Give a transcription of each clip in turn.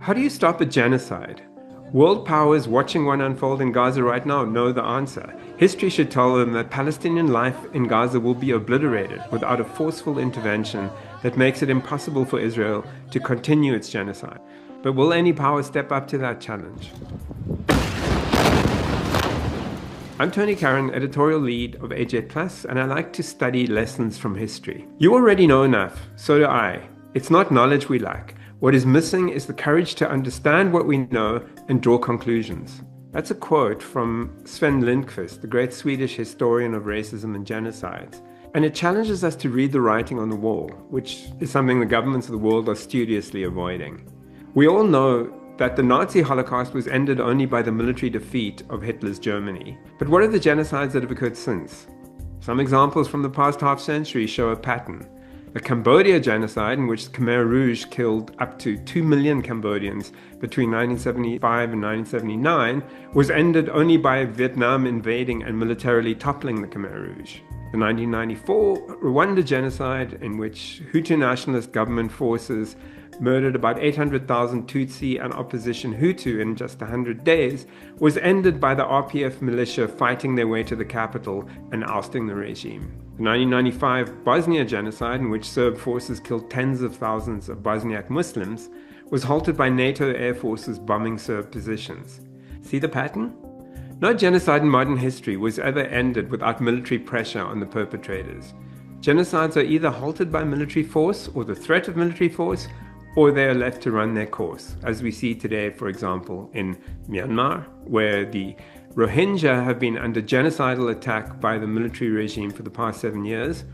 How do you stop a genocide? World powers watching one unfold in Gaza right now know the answer. History should tell them that Palestinian life in Gaza will be obliterated without a forceful intervention that makes it impossible for Israel to continue its genocide. But will any power step up to that challenge? I'm Tony Karon, editorial lead of AJ+, and I like to study lessons from history. You already know enough, so do I. It's not knowledge we lack. What is missing is the courage to understand what we know and draw conclusions. That's a quote from Sven Lindqvist, the great Swedish historian of racism and genocides. And it challenges us to read the writing on the wall, which is something the governments of the world are studiously avoiding. We all know that the Nazi Holocaust was ended only by the military defeat of Hitler's Germany. But what are the genocides that have occurred since? Some examples from the past half century show a pattern. The Cambodia genocide, in which the Khmer Rouge killed up to 2 million Cambodians between 1975 and 1979, was ended only by Vietnam invading and militarily toppling the Khmer Rouge. The 1994 Rwanda genocide, in which Hutu nationalist government forces murdered about 800,000 Tutsi and opposition Hutu in just 100 days, was ended by the RPF militia fighting their way to the capital and ousting the regime. The 1995 Bosnia genocide, in which Serb forces killed tens of thousands of Bosniak Muslims, was halted by NATO air forces bombing Serb positions. See the pattern? No genocide in modern history was ever ended without military pressure on the perpetrators. Genocides are either halted by military force or the threat of military force, or they are left to run their course, as we see today, for example, in Myanmar, where the Rohingya have been under genocidal attack by the military regime for the past 7 years,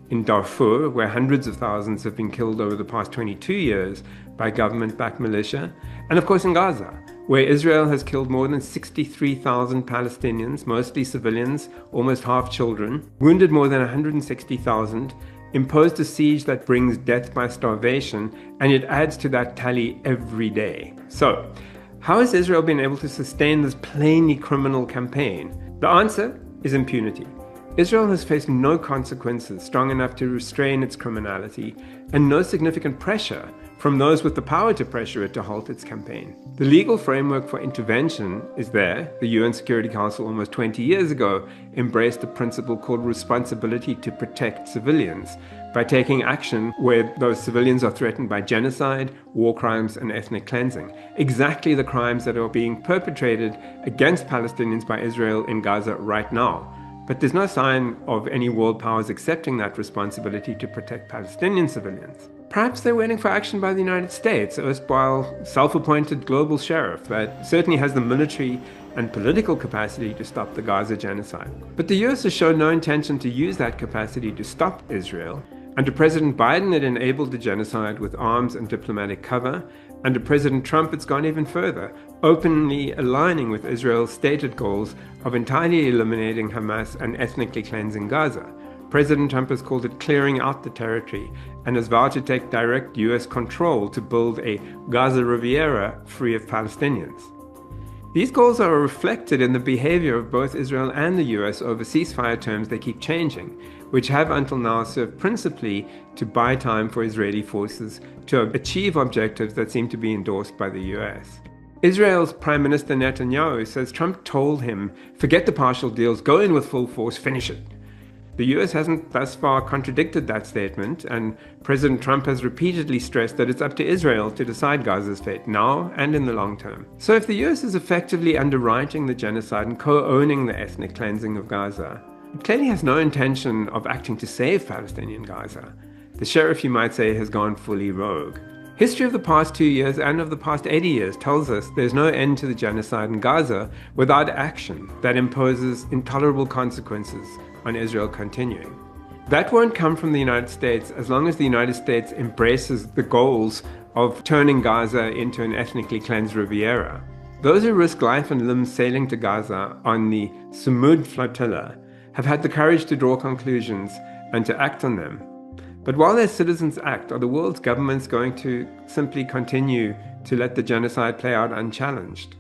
in Darfur, where hundreds of thousands have been killed over the past 22 years by government-backed militia, and of course in Gaza, where Israel has killed more than 63,000 Palestinians, mostly civilians, almost half children, wounded more than 160,000, imposed a siege that brings death by starvation, and it adds to that tally every day. So, how has Israel been able to sustain this plainly criminal campaign? The answer is impunity. Israel has faced no consequences strong enough to restrain its criminality, and no significant pressure from those with the power to pressure it to halt its campaign. The legal framework for intervention is there. The UN Security Council almost 20 years ago embraced a principle called responsibility to protect civilians by taking action where those civilians are threatened by genocide, war crimes, and ethnic cleansing. Exactly the crimes that are being perpetrated against Palestinians by Israel in Gaza right now. But there's no sign of any world powers accepting that responsibility to protect Palestinian civilians. Perhaps they're waiting for action by the United States, erstwhile self-appointed global sheriff that certainly has the military and political capacity to stop the Gaza genocide. But the US has shown no intention to use that capacity to stop Israel. Under President Biden, it enabled the genocide with arms and diplomatic cover. Under President Trump, it's gone even further, openly aligning with Israel's stated goals of entirely eliminating Hamas and ethnically cleansing Gaza. President Trump has called it clearing out the territory and has vowed to take direct US control to build a Gaza Riviera free of Palestinians. These goals are reflected in the behavior of both Israel and the US over ceasefire terms they keep changing, which have until now served principally to buy time for Israeli forces to achieve objectives that seem to be endorsed by the US. Israel's Prime Minister Netanyahu says Trump told him, forget the partial deals, go in with full force, finish it. The US hasn't thus far contradicted that statement, and President Trump has repeatedly stressed that it's up to Israel to decide Gaza's fate now and in the long term. So if the US is effectively underwriting the genocide and co-owning the ethnic cleansing of Gaza, it clearly has no intention of acting to save Palestinian Gaza. The sheriff, you might say, has gone fully rogue. History of the past 2 years and of the past 80 years tells us there's no end to the genocide in Gaza without action that imposes intolerable consequences on Israel continuing. That won't come from the United States as long as the United States embraces the goals of turning Gaza into an ethnically cleansed Riviera. Those who risk life and limb sailing to Gaza on the Sumud flotilla have had the courage to draw conclusions and to act on them. But while their citizens act, are the world's governments going to simply continue to let the genocide play out unchallenged?